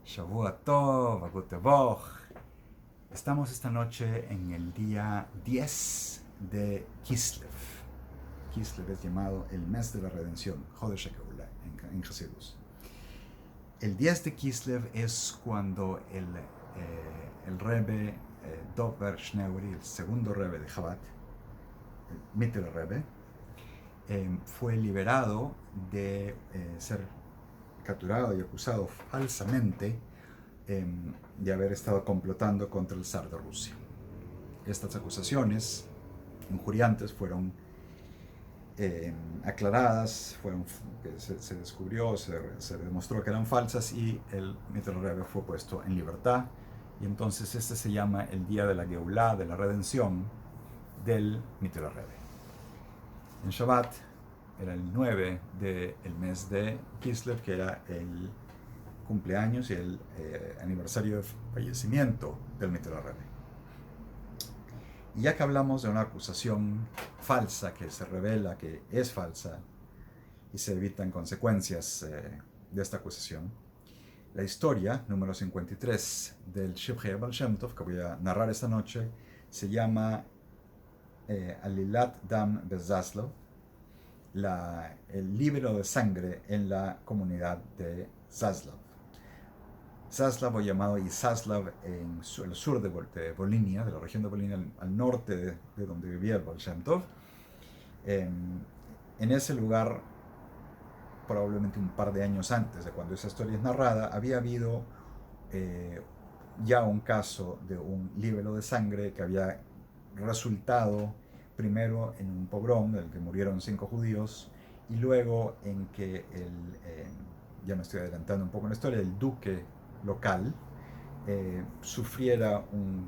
Shavua Tov, Guten Woch. Estamos esta noche en el día 10 de Kislev. Kislev es llamado el mes de la redención, Chodesh HaGeulah en Hasidus. El 10 de Kislev es cuando el Rebbe Dov Ber Shneuri, el segundo Rebbe de Chabad, el Mittel Rebbe, fue liberado de ser capturado y acusado falsamente de haber estado complotando contra el zar de Rusia. Estas acusaciones injuriantes fueron aclaradas, se descubrió, se demostró que eran falsas y el Mittel Rebbe fue puesto en libertad. Y entonces este se llama el día de la Geulah, de la redención del Mittel Rebbe. En Shabbat era el 9 del mes de Kislev, que era el cumpleaños y el aniversario de fallecimiento del Mittel Rebbe. Y ya que hablamos de una acusación falsa que se revela que es falsa y se evitan consecuencias de esta acusación, la historia número 53 del Shivchei Baal Shem Tov, que voy a narrar esta noche, se llama Alilat Dam Bezaslav, el libro de sangre en la comunidad de Zaslav. Zaslav, o llamado Izaslav, en el sur de Volinia, de la región de Volinia, al norte de donde vivía el Baal Shem Tov. En ese lugar, probablemente un par de años antes de cuando esa historia es narrada, había habido ya un caso de un libelo de sangre que había resultado primero en un pogrom en el que murieron 5 judíos y luego en que ya me estoy adelantando un poco en la historia, el duque local sufriera un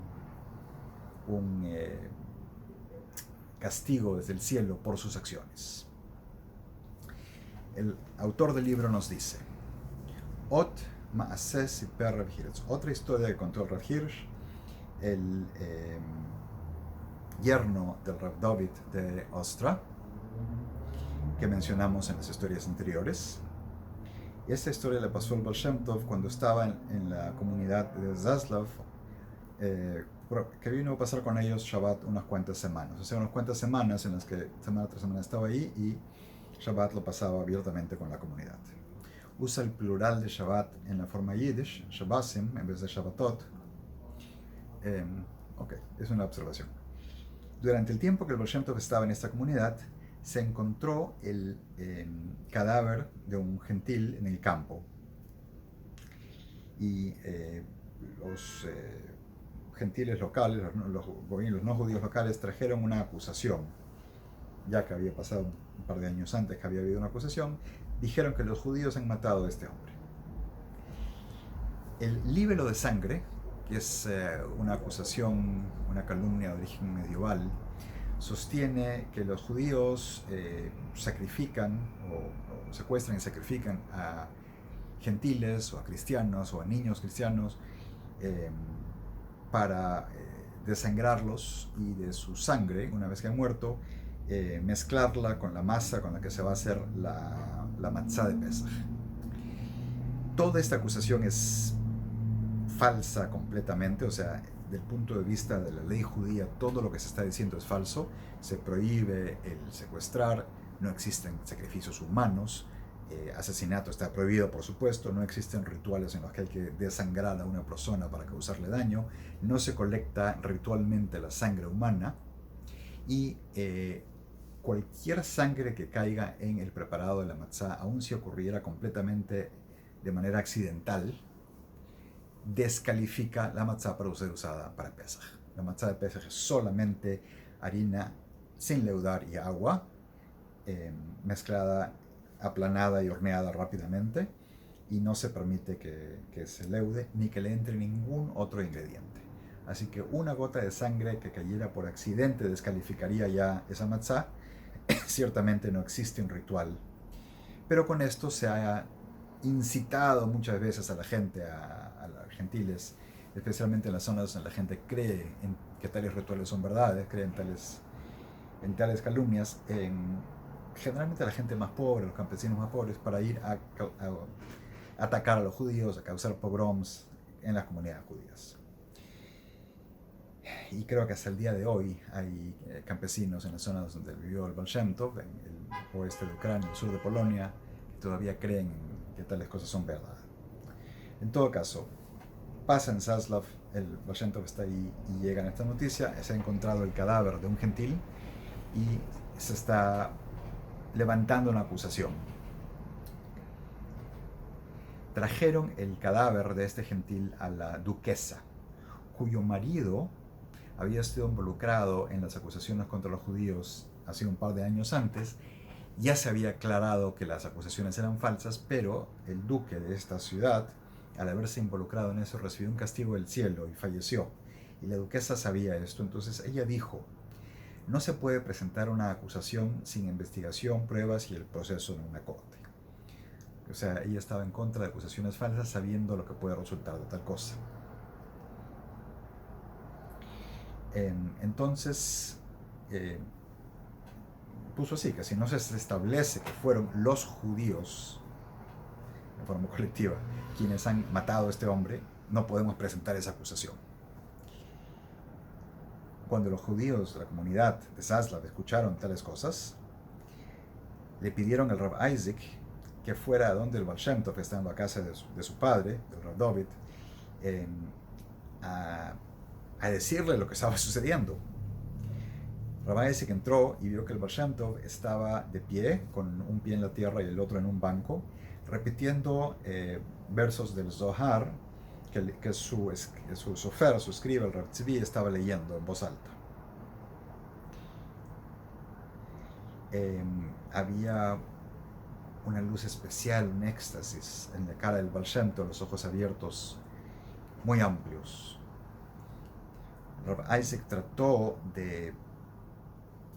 castigo desde el cielo por sus acciones. El autor del libro nos dice: Ot Maaseh Siper Rav Hirsch, otra historia que contó el Rav Hirsch, el yerno del Rav David de Ostra, que mencionamos en las historias anteriores. Y esta historia le pasó al Baal Shem Tov cuando estaba en la comunidad de Zaslav, que vino a pasar con ellos Shabbat unas cuantas semanas. O sea, unas cuantas semanas en las que semana tras semana estaba ahí y Shabbat lo pasaba abiertamente con la comunidad. Usa el plural de Shabbat en la forma Yiddish, Shabbasim, en vez de Shabbatot. Ok, es una observación. Durante el tiempo que el Baal Shem Tov estaba en esta comunidad, se encontró el cadáver de un gentil en el campo. Y los gentiles locales, los no judíos locales, trajeron una acusación, ya que había pasado un par de años antes que había habido una acusación, dijeron que los judíos han matado a este hombre. El libelo de sangre, que es una acusación, una calumnia de origen medieval, sostiene que los judíos sacrifican o secuestran y sacrifican a gentiles o a cristianos o a niños cristianos para desangrarlos y de su sangre, una vez que han muerto, mezclarla con la masa con la que se va a hacer la matzá de Pesach. Toda esta acusación es falsa completamente, o sea, del punto de vista de la ley judía, todo lo que se está diciendo es falso. Se prohíbe el secuestrar, no existen sacrificios humanos, asesinato está prohibido, por supuesto, no existen rituales en los que hay que desangrar a una persona para causarle daño, no se colecta ritualmente la sangre humana y cualquier sangre que caiga en el preparado de la matzá, aun si ocurriera completamente de manera accidental, descalifica la matzá para ser usada para Pesach. La matzá de Pesach es solamente harina sin leudar y agua, mezclada, aplanada y horneada rápidamente, y no se permite que se leude ni que le entre ningún otro ingrediente. Así que una gota de sangre que cayera por accidente descalificaría ya esa matzá. Ciertamente no existe un ritual, pero con esto se ha incitado muchas veces a la gente, a los gentiles, especialmente en las zonas donde la gente cree que tales rituales son verdades, cree en tales calumnias, generalmente la gente más pobre, los campesinos más pobres, para ir a atacar a los judíos, a causar pogroms en las comunidades judías. Y creo que hasta el día de hoy hay campesinos en las zonas donde vivió el Baal Shem Tov, en el oeste de Ucrania, el sur de Polonia, que todavía creen que tales cosas son verdad. En todo caso, pasa en Zaslav, el Baal Shem Tov está ahí y llegan esta noticia, se ha encontrado el cadáver de un gentil y se está levantando una acusación. Trajeron el cadáver de este gentil a la duquesa, cuyo marido había sido involucrado en las acusaciones contra los judíos hace un par de años antes. Ya se había aclarado que las acusaciones eran falsas, pero el duque de esta ciudad, al haberse involucrado en eso, recibió un castigo del cielo y falleció. Y la duquesa sabía esto, entonces ella dijo: no se puede presentar una acusación sin investigación, pruebas y el proceso en una corte. O sea, ella estaba en contra de acusaciones falsas sabiendo lo que puede resultar de tal cosa. Entonces, puso así, que si no se establece que fueron los judíos, de forma colectiva, quienes han matado a este hombre, no podemos presentar esa acusación. Cuando los judíos de la comunidad de Zaslav escucharon tales cosas, le pidieron al Rav Isaac que fuera a donde el Baal Shem Tov, estando a casa de su padre, el Rav David, a decirle lo que estaba sucediendo. Rav Isaac entró y vio que el Baal Shem Tov estaba de pie, con un pie en la tierra y el otro en un banco, repitiendo versos del Zohar que su sofer, su escriba, el Rav Tzvi, estaba leyendo en voz alta. Había una luz especial, un éxtasis en la cara del Baal Shem Tov, los ojos abiertos, muy amplios. Rav Isaac trató de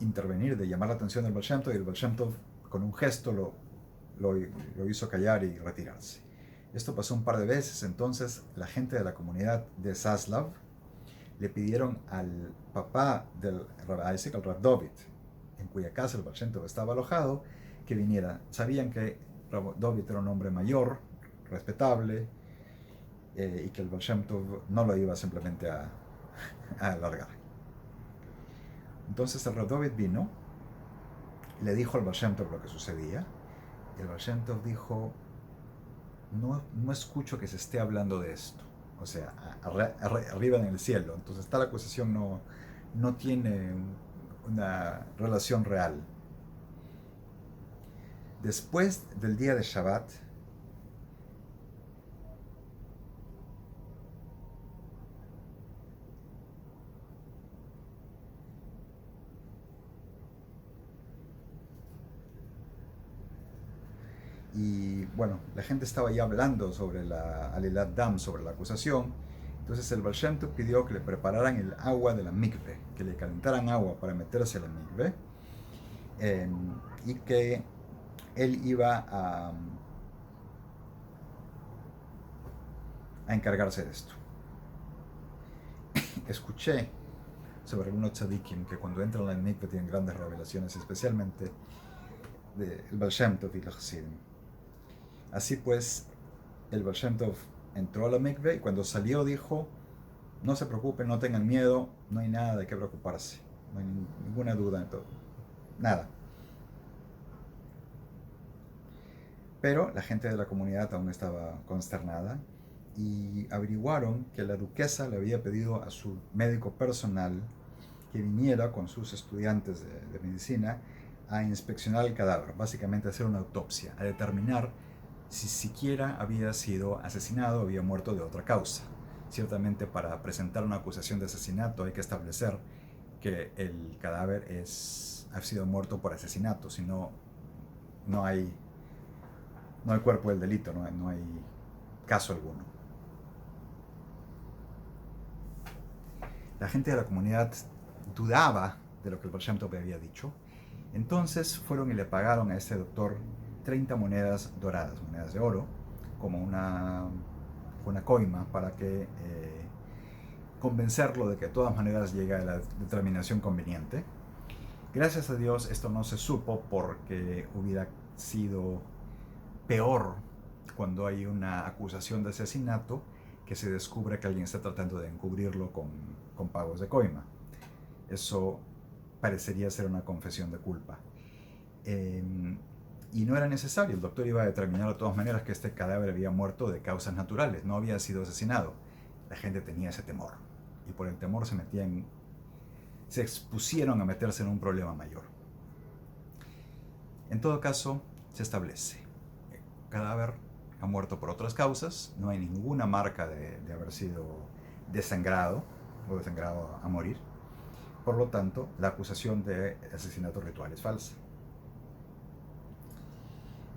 intervenir, de llamar la atención del Baal Shem Tov, y el Baal Shem Tov, con un gesto, lo hizo callar y retirarse. Esto pasó un par de veces. Entonces la gente de la comunidad de Zaslav le pidieron al papá del Rav Isaac, al Rav David, en cuya casa el Baal Shem Tov estaba alojado, que viniera. Sabían que Rav David era un hombre mayor, respetable, y que el Baal Shem Tov no lo iba simplemente a alargar. Entonces el Rav David vino, le dijo al Baal Shem Tov lo que sucedía, y el Baal Shem Tov dijo: no escucho que se esté hablando de esto, o sea, arriba en el cielo. Entonces tal acusación no tiene una relación real. Después del día de Shabbat, y bueno, la gente estaba ya hablando sobre la Alilat Dam, sobre la acusación. Entonces el Baal Shem Tov pidió que le prepararan el agua de la mikve, que le calentaran agua para meterse a la mikve, y que él iba a encargarse de esto. Escuché sobre algunos tzadikim que cuando entran a la mikve tienen grandes revelaciones, especialmente del Baal Shem Tov y los Hasidim. Así pues, el Baal Shem Tov entró a la mikve y cuando salió dijo: no se preocupen, no tengan miedo, no hay nada de qué preocuparse, no hay ninguna duda en todo, nada. Pero la gente de la comunidad aún estaba consternada y averiguaron que la duquesa le había pedido a su médico personal que viniera con sus estudiantes de medicina a inspeccionar el cadáver, básicamente a hacer una autopsia, a determinar si siquiera había sido asesinado o había muerto de otra causa. Ciertamente, para presentar una acusación de asesinato hay que establecer que el cadáver ha sido muerto por asesinato, si no, no hay cuerpo del delito, no hay caso alguno. La gente de la comunidad dudaba de lo que el Baal Shem Tov había dicho. Entonces fueron y le pagaron a este doctor 30 monedas doradas, monedas de oro, como una coima, para que convencerlo de que de todas maneras llegue a la determinación conveniente. Gracias a Dios esto no se supo, porque hubiera sido peor cuando hay una acusación de asesinato que se descubre que alguien está tratando de encubrirlo con pagos de coima. Eso parecería ser una confesión de culpa. Y no era necesario, el doctor iba a determinar de todas maneras que este cadáver había muerto de causas naturales, no había sido asesinado. La gente tenía ese temor, y por el temor se expusieron a meterse en un problema mayor. En todo caso, se establece: el cadáver ha muerto por otras causas, no hay ninguna marca de haber sido desangrado o desangrado a morir. Por lo tanto, la acusación de asesinato ritual es falsa.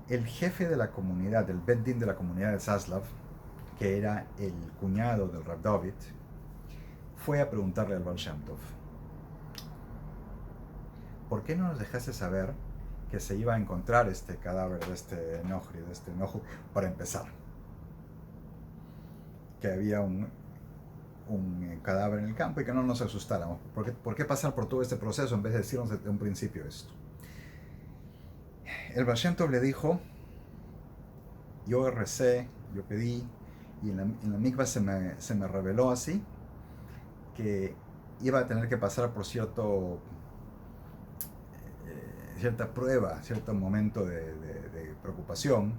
El jefe de la comunidad, del Bet Din de la comunidad de Zaslav, que era el cuñado del Rav David, fue a preguntarle al Baal Shem Tov: ¿por qué no nos dejaste saber que se iba a encontrar este cadáver de este Nohri, de este Nohu, para empezar? Que había un cadáver en el campo y que no nos asustáramos. ¿Por qué pasar por todo este proceso en vez de decirnos desde un principio esto? El Baal Shem Tov le dijo: yo recé, yo pedí, y en la mikvah se me reveló así, que iba a tener que pasar por cierta prueba, cierto momento de preocupación.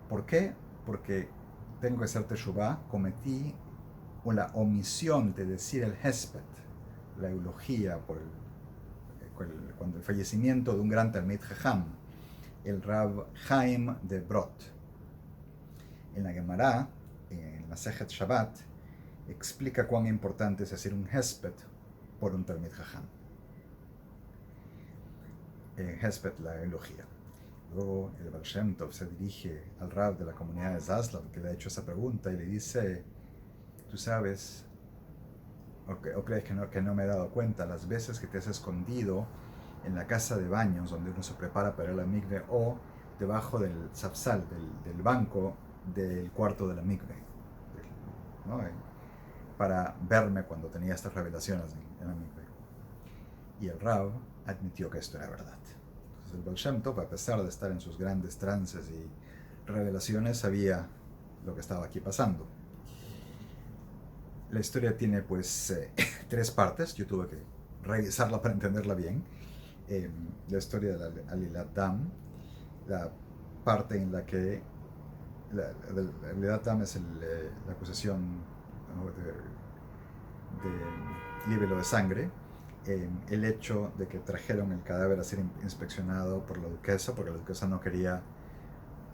¿Por qué? Porque tengo que hacer teshuvah, cometí la omisión de decir el hesped, la eulogía cuando el fallecimiento de un gran Talmid Jajam, el Rav Chaim de Brot. En la Gemara, en Masejet Shabbat, explica cuán importante es hacer un hesped por un Talmid Jajam. Hesped, la eulogía. Luego el Baal Shem Tov se dirige al Rav de la comunidad de Zaslav, que le ha hecho esa pregunta, y le dice: tú sabes, o crees que no me he dado cuenta, las veces que te has escondido en la casa de baños donde uno se prepara para la mikve, o debajo del zapsal, del banco del cuarto de la mikve, ¿no? Para verme cuando tenía estas revelaciones en la mikve. Y el Rav admitió que esto era verdad. Entonces el Baal Shem Tov, a pesar de estar en sus grandes trances y revelaciones, sabía lo que estaba aquí pasando. La historia tiene pues 3 partes. Yo tuve que revisarla para entenderla bien. La historia de la Alilat Dam, la parte en la que la Alilat Dam es la acusación, ¿no?, de libelo de sangre, el hecho de que trajeron el cadáver a ser inspeccionado por la duquesa, porque la duquesa no quería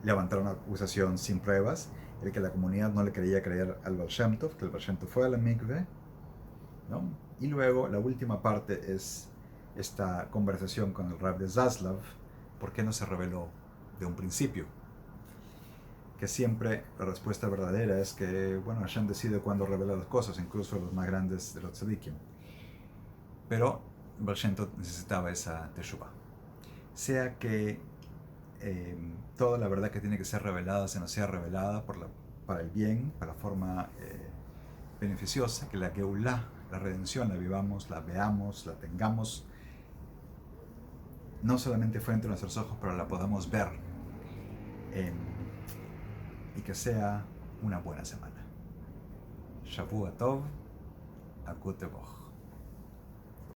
levantar una acusación sin pruebas, el que la comunidad no le quería creer al Baal Shem Tov, que el Baal Shem Tov fue a la mikve, ¿no? Y luego la última parte es esta conversación con el Rav de Zaslav: ¿por qué no se reveló de un principio? Que siempre la respuesta verdadera es que, bueno, Hashem decide cuándo revela las cosas, incluso los más grandes de los tzadikim. Pero Baal Shem Tov necesitaba esa teshuvah. Sea que toda la verdad que tiene que ser revelada se nos sea revelada para el bien, para la forma beneficiosa, que la Geulah, la redención, la vivamos, la veamos, la tengamos, no solamente frente a nuestros ojos, pero la podamos ver, y que sea una buena semana. Shavua Tov, Akut Tevach.